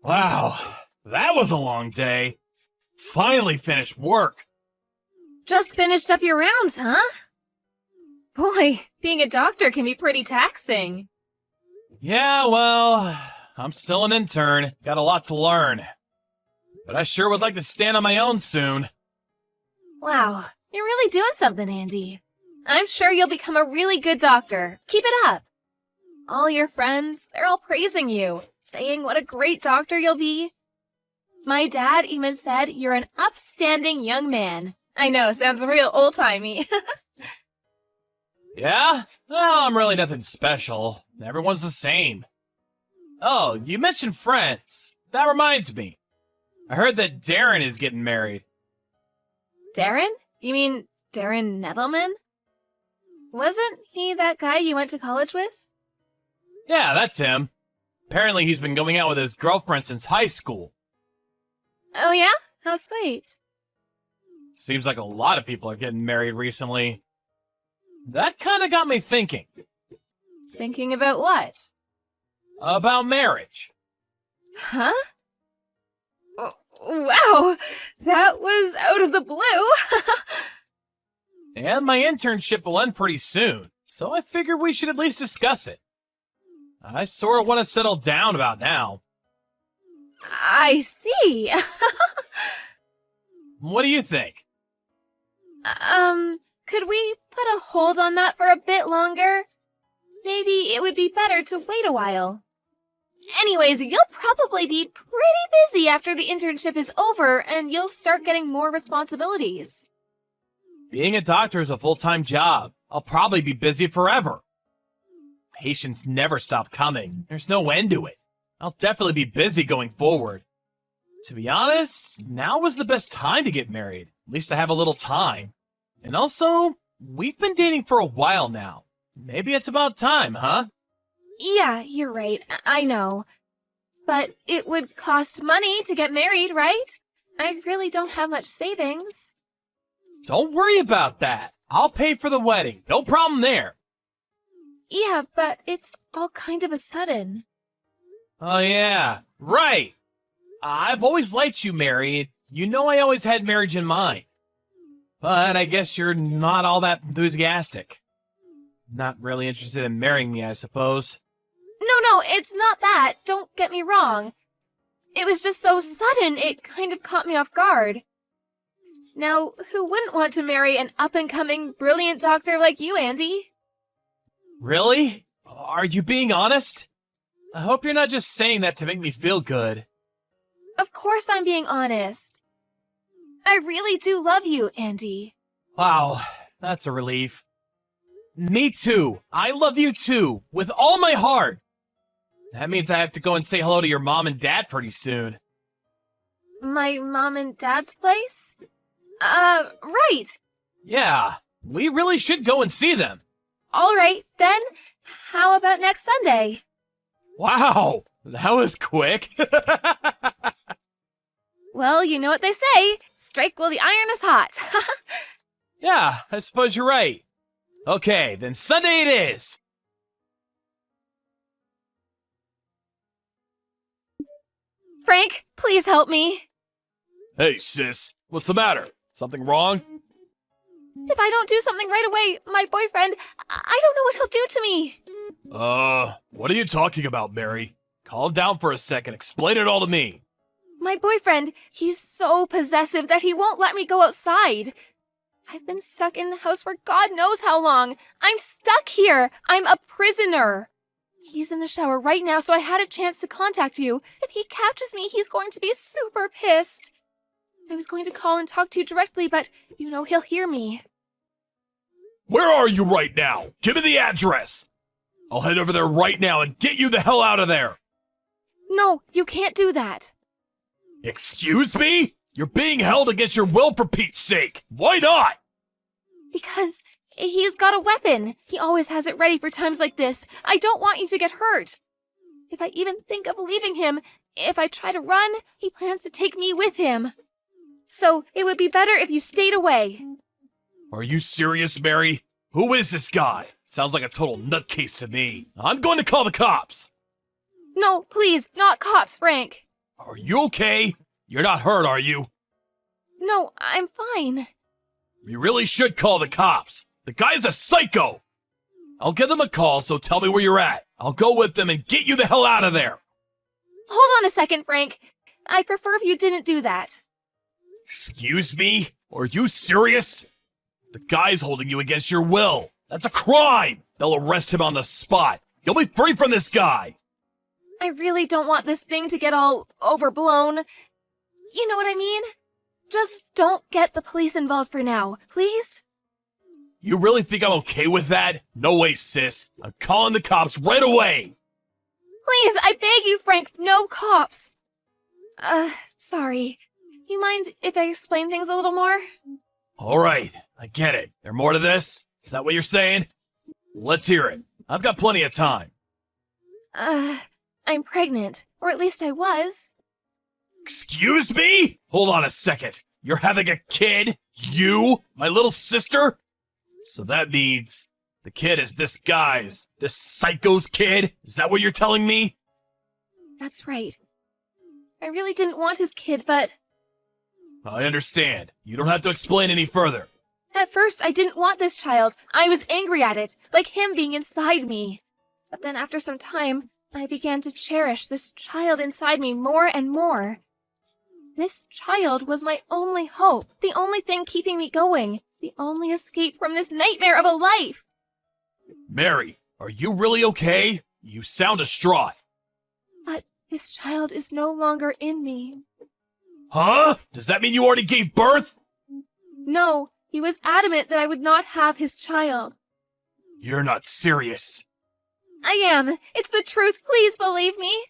Wow, that was a long day. Finally finished work. Just finished up your rounds, huh? Boy, being a doctor can be pretty taxing. Yeah, well, I'm still an intern. Got a lot to learn. But I sure would like to stand on my own soon. Wow, you're really doing something, Andy. I'm sure you'll become a really good doctor. Keep it up. All your friends, they're all praising you, saying what a great doctor you'll be. My dad even said you're an upstanding young man. I know, sounds real old-timey. Yeah? Well, I'm really nothing special. Everyone's the same. Oh, you mentioned friends. That reminds me. I heard that Darren is getting married. Darren? You mean Darren Nettleman? Wasn't he that guy you went to college with? Yeah, that's him. Apparently he's been going out with his girlfriend since high school. Oh yeah? How sweet. Seems like a lot of people are getting married recently. That kinda got me thinking. Thinking about what? About marriage. Huh? Wow, that was out of the blue. And my internship will end pretty soon, so I figured we should at least discuss it. I sort of want to settle down about now. I see. What do you think? Could we put a hold on that for a bit longer? Maybe it would be better to wait a while. Anyways, you'll probably be pretty busy after the internship is over, and you'll start getting more responsibilities. Being a doctor is a full-time job. I'll probably be busy forever. Patients never stop coming. There's no end to it. I'll definitely be busy going forward. To be honest, now was the best time to get married. At least I have a little time. And also, we've been dating for a while now. Maybe it's about time, huh? Yeah, you're right. I know. But it would cost money to get married, right? I really don't have much savings. Don't worry about that. I'll pay for the wedding. No problem there. Yeah, but it's all kind of a sudden. Oh yeah, right. I've always liked you, Mary. You know I always had marriage in mind. But I guess you're not all that enthusiastic. Not really interested in marrying me, I suppose. No, it's not that. Don't get me wrong. It was just so sudden, it kind of caught me off guard. Now, who wouldn't want to marry an up-and-coming, brilliant doctor like you, Andy? Really? Are you being honest? I hope you're not just saying that to make me feel good. Of course I'm being honest. I really do love you, Andy. Wow, that's a relief. Me too. I love you too, with all my heart. That means I have to go and say hello to your mom and dad pretty soon. My mom and dad's place? Right. Yeah, we really should go and see them. All right, then. How about next Sunday? Wow, that was quick. Well, you know what they say. Strike while the iron is hot. Yeah, I suppose you're right. Okay, then Sunday it is. Frank, please help me. Hey, sis, what's the matter? Something wrong? If I don't do something right away, my boyfriend, I don't know what he'll do to me. What are you talking about, Mary? Calm down for a second. Explain it all to me. My boyfriend, he's so possessive that he won't let me go outside. I've been stuck in the house for God knows how long. I'm stuck here. I'm a prisoner. He's in the shower right now, so I had a chance to contact you. If he catches me, he's going to be super pissed. I was going to call and talk to you directly, but you know he'll hear me. Where are you right now? Give me the address. I'll head over there right now and get you the hell out of there. No, you can't do that. Excuse me? You're being held against your will for Pete's sake. Why not? Because he's got a weapon. He always has it ready for times like this. I don't want you to get hurt. If I even think of leaving him, if I try to run, he plans to take me with him. So it would be better if you stayed away. Are you serious, Mary? Who is this guy? Sounds like a total nutcase to me. I'm going to call the cops. No, please, not cops, Frank. Are you okay? You're not hurt, are you? No, I'm fine. We really should call the cops. The guy's a psycho. I'll give them a call, so tell me where you're at. I'll go with them and get you the hell out of there. Hold on a second, Frank. I'd prefer if you didn't do that. Excuse me? Are you serious? The guy's holding you against your will. That's a crime. They'll arrest him on the spot. You'll be free from this guy. I really don't want this thing to get all overblown. You know what I mean? Just don't get the police involved for now, please? You really think I'm okay with that? No way, sis. I'm calling the cops right away. Please, I beg you, Frank, no cops. Sorry. You mind if I explain things a little more? All right, I get it. There more to this? Is that what you're saying? Let's hear it. I've got plenty of time. I'm pregnant. Or at least I was. Excuse me? Hold on a second. You're having a kid? You? My little sister? So that means the kid is this guy's, this psycho's kid? Is that what you're telling me? That's right. I really didn't want his kid, but I understand. You don't have to explain any further. at first I didn't want this child. I was angry at it, like him being inside me. But then after some time, I began to cherish this child inside me more and more. This child was my only hope, the only thing keeping me going, the only escape from this nightmare of a life. Mary, are you really okay? You sound distraught. But this child is no longer in me. Huh? Does that mean you already gave birth? No, he was adamant that I would not have his child. You're not serious. I am. It's the truth. Please believe me.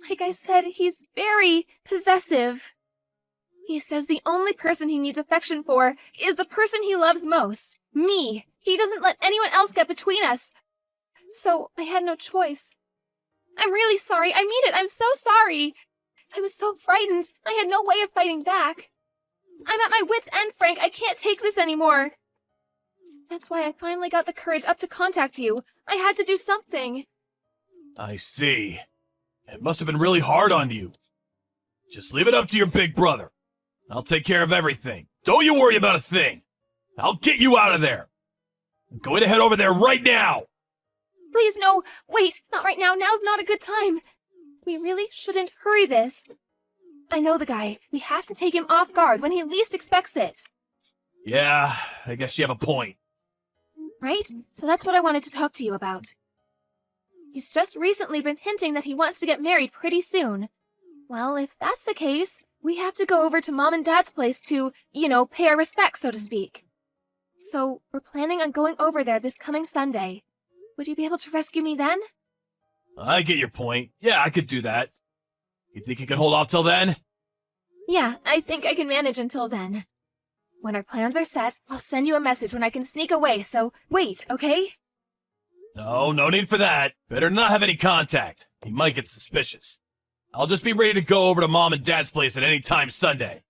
Like I said, he's very possessive. He says the only person he needs affection for is the person he loves most, me. He doesn't let anyone else get between us. So I had no choice. I'm really sorry. I mean it. I'm so sorry. I was so frightened. I had no way of fighting back. I'm at my wit's end, Frank. I can't take this anymore. That's why I finally got the courage up to contact you. I had to do something. I see. It must have been really hard on you. Just leave it up to your big brother. I'll take care of everything. Don't you worry about a thing. I'll get you out of there. I'm going to head over there right now. Please, no. Wait, not right now. Now's not a good time. We really shouldn't hurry this. I know the guy. We have to take him off guard when he least expects it. Yeah, I guess you have a point. Right? So that's what I wanted to talk to you about. He's just recently been hinting that he wants to get married pretty soon. Well, if that's the case, we have to go over to Mom and Dad's place to, pay our respects, so to speak. So, we're planning on going over there this coming Sunday. Would you be able to rescue me then? I get your point. Yeah, I could do that. You think you can hold off till then? Yeah, I think I can manage until then. When our plans are set, I'll send you a message when I can sneak away, so wait, okay? No need for that. Better not have any contact. He might get suspicious. I'll just be ready to go over to Mom and Dad's place at any time Sunday.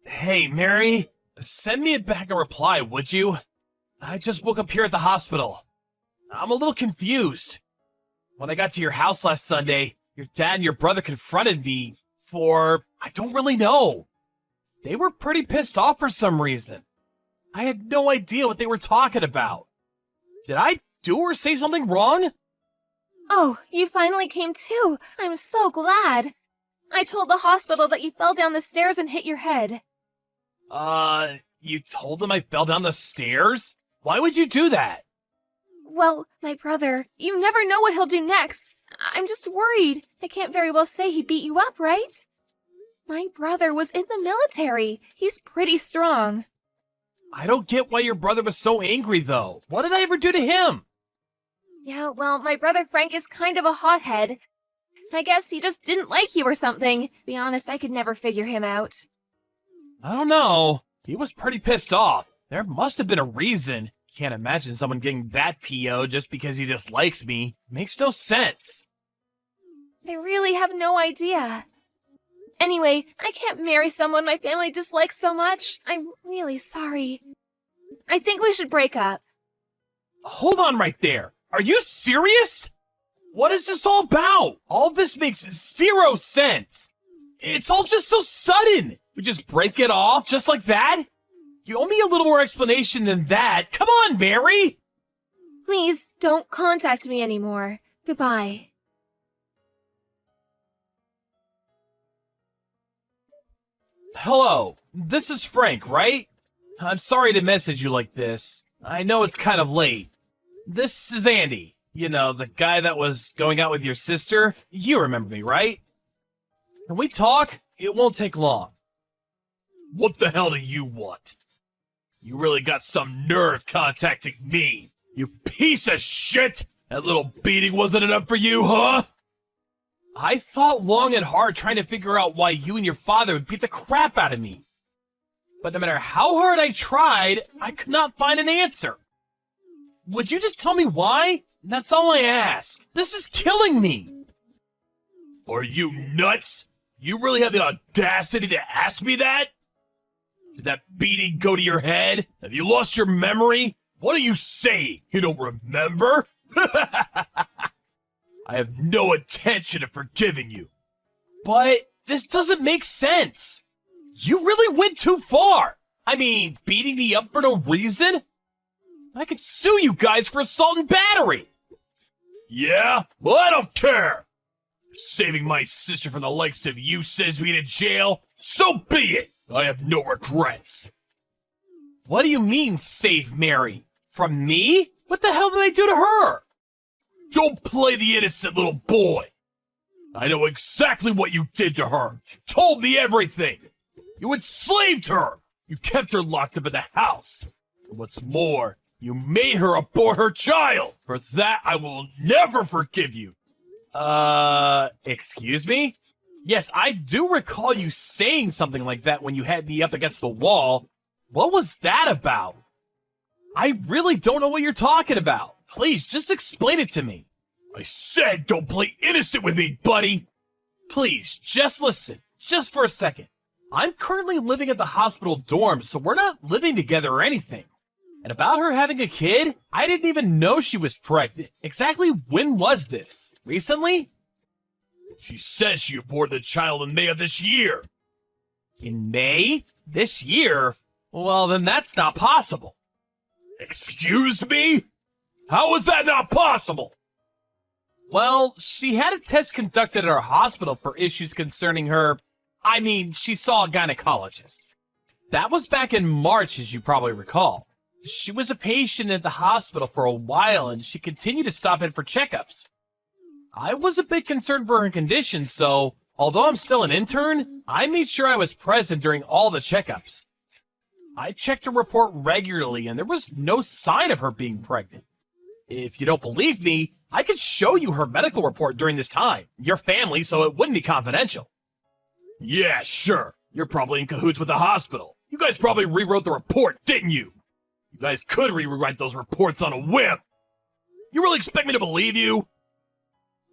Hey, Mary, send me back a reply, would you? I just woke up here at the hospital. I'm a little confused. When I got to your house last Sunday, your dad and your brother confronted me for, I don't really know. They were pretty pissed off for some reason. I had no idea what they were talking about. Did I do or say something wrong? Oh, you finally came to. I'm so glad. I told the hospital that you fell down the stairs and hit your head. You told them I fell down the stairs? Why would you do that? Well, my brother, you never know what he'll do next. I'm just worried. I can't very well say he beat you up, right? My brother was in the military. He's pretty strong. I don't get why your brother was so angry, though. What did I ever do to him? Yeah, well, my brother Frank is kind of a hothead. I guess he just didn't like you or something. Be honest, I could never figure him out. I don't know. He was pretty pissed off. There must have been a reason. Can't imagine someone getting that PO just because he dislikes me. Makes no sense. I really have no idea. Anyway, I can't marry someone my family dislikes so much. I'm really sorry. I think we should break up. Hold on right there. Are you serious? What is this all about? All this makes zero sense. It's all just so sudden. We just break it off just like that? You owe me a little more explanation than that. Come on, Mary! Please, don't contact me anymore. Goodbye. Hello, this is Frank, right? I'm sorry to message you like this. I know it's kind of late. This is Andy. You know, the guy that was going out with your sister. You remember me, right? Can we talk? It won't take long. What the hell do you want? You really got some nerve contacting me, you piece of shit! That little beating wasn't enough for you, huh? I thought long and hard trying to figure out why you and your father would beat the crap out of me. But no matter how hard I tried, I could not find an answer. Would you just tell me why? That's all I ask. This is killing me. Are you nuts? You really have the audacity to ask me that? Did that beating go to your head? Have you lost your memory? What are you saying? You don't remember? I have no intention of forgiving you. But this doesn't make sense. You really went too far. I mean, beating me up for no reason? I could sue you guys for assault and battery. Yeah? Well, I don't care. Saving my sister from the likes of you sends me to jail. So be it. I have no regrets. What do you mean, save Mary? From me? What the hell did I do to her? Don't play the innocent little boy. I know exactly what you did to her. She told me everything. You enslaved her. You kept her locked up in the house. And what's more, you made her abort her child. For that, I will never forgive you. Excuse me? Yes, I do recall you saying something like that when you had me up against the wall. What was that about? I really don't know what you're talking about. Please, just explain it to me. I said don't play innocent with me, buddy. Please, just listen, just for a second. I'm currently living at the hospital dorm, so we're not living together or anything. And about her having a kid, I didn't even know she was pregnant. Exactly when was this? Recently? She says she aborted the child in May of this year. In May? This year? Well, then that's not possible. Excuse me? How is that not possible? Well, she had a test conducted at our hospital for issues concerning her. I mean, she saw a gynecologist. That was back in March, as you probably recall. She was a patient at the hospital for a while, and she continued to stop in for checkups. I was a bit concerned for her condition, so although I'm still an intern, I made sure I was present during all the checkups. I checked her report regularly, and there was no sign of her being pregnant. If you don't believe me, I could show you her medical report during this time. Your family, so it wouldn't be confidential. Yeah, sure. You're probably in cahoots with the hospital. You guys probably rewrote the report, didn't you? You guys could rewrite those reports on a whim. You really expect me to believe you?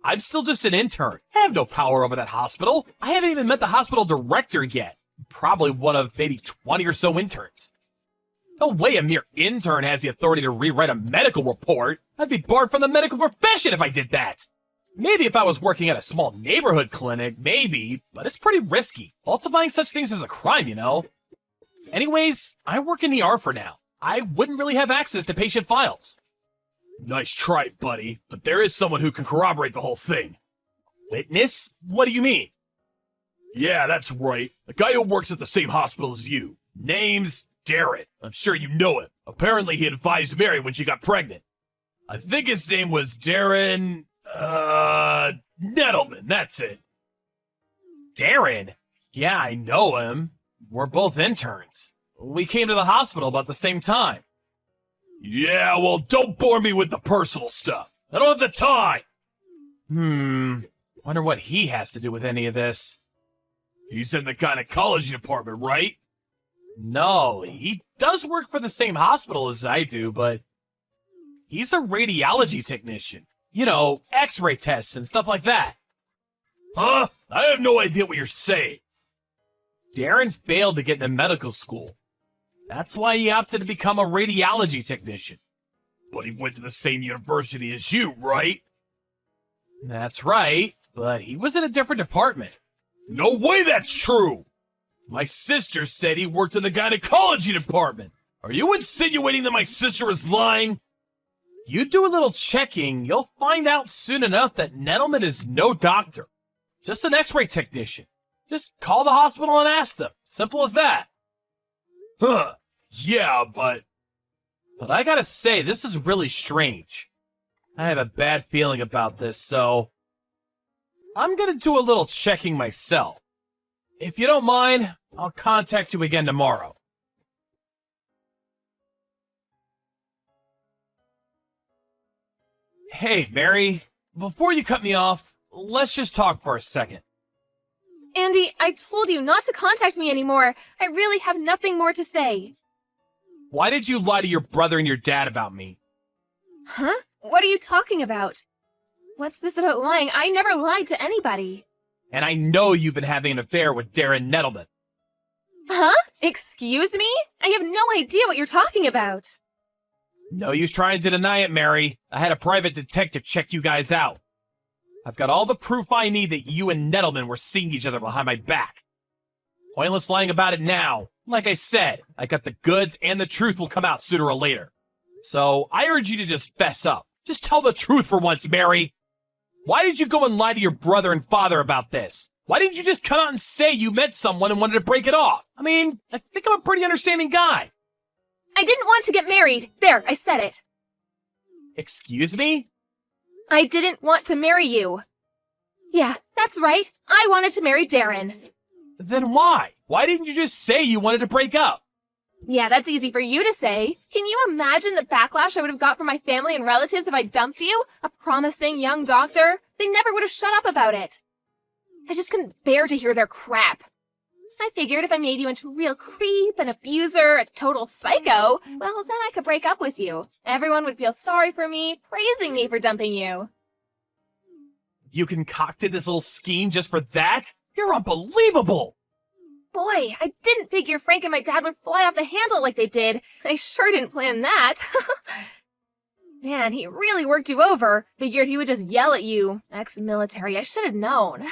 I'm still just an intern. I have no power over that hospital. I haven't even met the hospital director yet. Probably one of maybe 20 or so interns. No way a mere intern has the authority to rewrite a medical report. I'd be barred from the medical profession if I did that. Maybe if I was working at a small neighborhood clinic, maybe, but it's pretty risky. Falsifying such things is a crime, you know. Anyways, I work in ER for now. I wouldn't really have access to patient files. Nice try, buddy, but there is someone who can corroborate the whole thing. Witness? What do you mean? Yeah, that's right. A guy who works at the same hospital as you. Name's Darren. I'm sure you know him. Apparently he advised Mary when she got pregnant. I think his name was Darren... Nettleman, that's it. Darren? Yeah, I know him. We're both interns. We came to the hospital about the same time. Yeah, well, don't bore me with the personal stuff. I don't have the time. Wonder what he has to do with any of this. He's in the gynecology department, right? No, he does work for the same hospital as I do, but he's a radiology technician. You know, x-ray tests and stuff like that. Huh? I have no idea what you're saying. Darren failed to get into medical school. That's why he opted to become a radiology technician. But he went to the same university as you, right? That's right, but he was in a different department. No way that's true! My sister said he worked in the gynecology department. Are you insinuating that my sister is lying? You do a little checking, you'll find out soon enough that Nettleman is no doctor. Just an x-ray technician. Just call the hospital and ask them. Simple as that. Huh. Yeah, but I gotta say, this is really strange. I have a bad feeling about this, so I'm gonna do a little checking myself. If you don't mind, I'll contact you again tomorrow. Hey, Mary, before you cut me off, let's just talk for a second. Andy, I told you not to contact me anymore. I really have nothing more to say. Why did you lie to your brother and your dad about me? Huh? What are you talking about? What's this about lying? I never lied to anybody. And I know you've been having an affair with Darren Nettleman. Huh? Excuse me? I have no idea what you're talking about. No use trying to deny it, Mary. I had a private detective check you guys out. I've got all the proof I need that you and Nettleman were seeing each other behind my back. Pointless lying about it now. Like I said, I got the goods and the truth will come out sooner or later. So I urge you to just fess up. Just tell the truth for once, Mary. Why did you go and lie to your brother and father about this? Why didn't you just come out and say you met someone and wanted to break it off? I mean, I think I'm a pretty understanding guy. I didn't want to get married. There, I said it. Excuse me? I didn't want to marry you. Yeah, that's right. I wanted to marry Darren. Then why? Why didn't you just say you wanted to break up? Yeah, that's easy for you to say. Can you imagine the backlash I would have got from my family and relatives if I dumped you? A promising young doctor? They never would have shut up about it. I just couldn't bear to hear their crap. I figured if I made you into a real creep, an abuser, a total psycho, well, then I could break up with you. Everyone would feel sorry for me, praising me for dumping you. You concocted this little scheme just for that? You're unbelievable! Boy, I didn't figure Frank and my dad would fly off the handle like they did. I sure didn't plan that. Man, he really worked you over. Figured he would just yell at you. Ex-military, I should have known.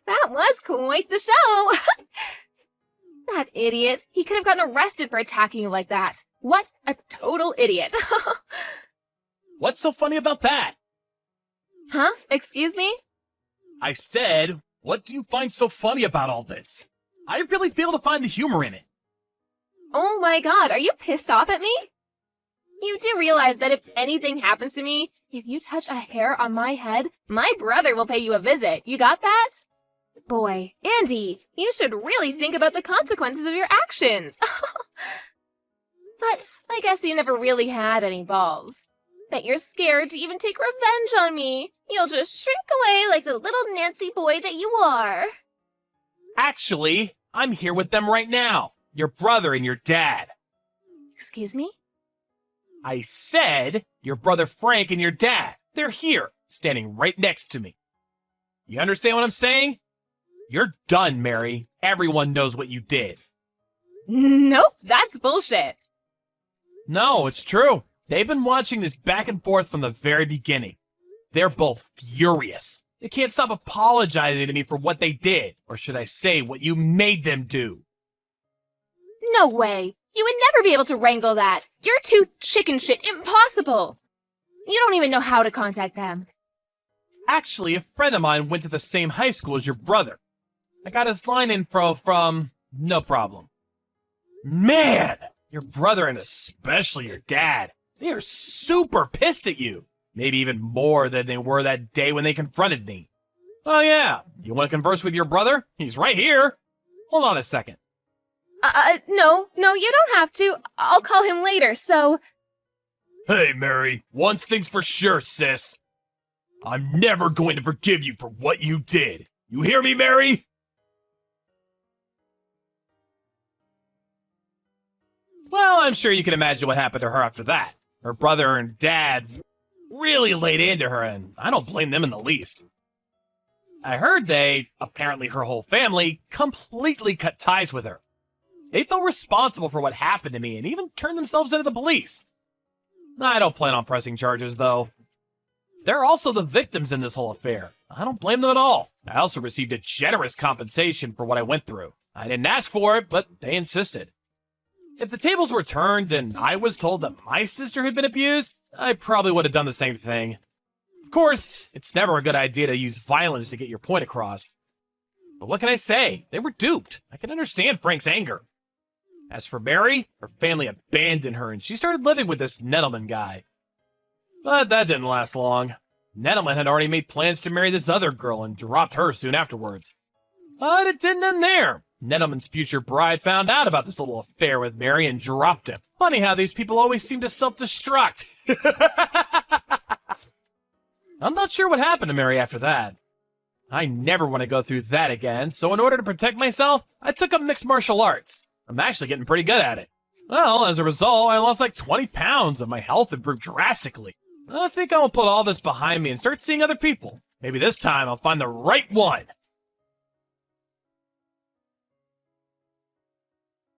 That was quite the show. That idiot. He could have gotten arrested for attacking you like that. What a total idiot. What's so funny about that? Huh? Excuse me? I said, what do you find so funny about all this? I really fail to find the humor in it. Oh my god, are you pissed off at me? You do realize that if anything happens to me, if you touch a hair on my head, my brother will pay you a visit. You got that? Boy, Andy, you should really think about the consequences of your actions. But I guess you never really had any balls. Bet you're scared to even take revenge on me. You'll just shrink away like the little Nancy boy that you are. Actually, I'm here with them right now. Your brother and your dad. Excuse me? I said your brother Frank and your dad. They're here, standing right next to me. You understand what I'm saying? You're done, Mary. Everyone knows what you did. Nope, that's bullshit. No, it's true. They've been watching this back and forth from the very beginning. They're both furious. They can't stop apologizing to me for what they did, or should I say, what you made them do. No way. You would never be able to wrangle that. You're too chicken shit. Impossible. You don't even know how to contact them. Actually, a friend of mine went to the same high school as your brother. I got his line info from no problem. Man, your brother and especially your dad, they are super pissed at you. Maybe even more than they were that day when they confronted me. Oh yeah, you want to converse with your brother? He's right here. Hold on a second. No, you don't have to. I'll call him later, so... Hey, Mary, one thing's for sure, sis. I'm never going to forgive you for what you did. You hear me, Mary? Well, I'm sure you can imagine what happened to her after that. Her brother and dad really laid into her, and I don't blame them in the least. I heard apparently her whole family, completely cut ties with her. They felt responsible for what happened to me and even turned themselves into the police. I don't plan on pressing charges, though. They're also the victims in this whole affair. I don't blame them at all. I also received a generous compensation for what I went through. I didn't ask for it, but they insisted. If the tables were turned and I was told that my sister had been abused, I probably would have done the same thing. Of course, it's never a good idea to use violence to get your point across. But what can I say? They were duped. I can understand Frank's anger. As for Mary, her family abandoned her and she started living with this Nettleman guy. But that didn't last long. Nettleman had already made plans to marry this other girl and dropped her soon afterwards. But it didn't end there. Nettleman's future bride found out about this little affair with Mary and dropped him. Funny how these people always seem to self-destruct. I'm not sure what happened to Mary after that. I never want to go through that again, so in order to protect myself, I took up mixed martial arts. I'm actually getting pretty good at it. Well, as a result, I lost like 20 pounds and my health improved drastically. I think I'll put all this behind me and start seeing other people. Maybe this time I'll find the right one.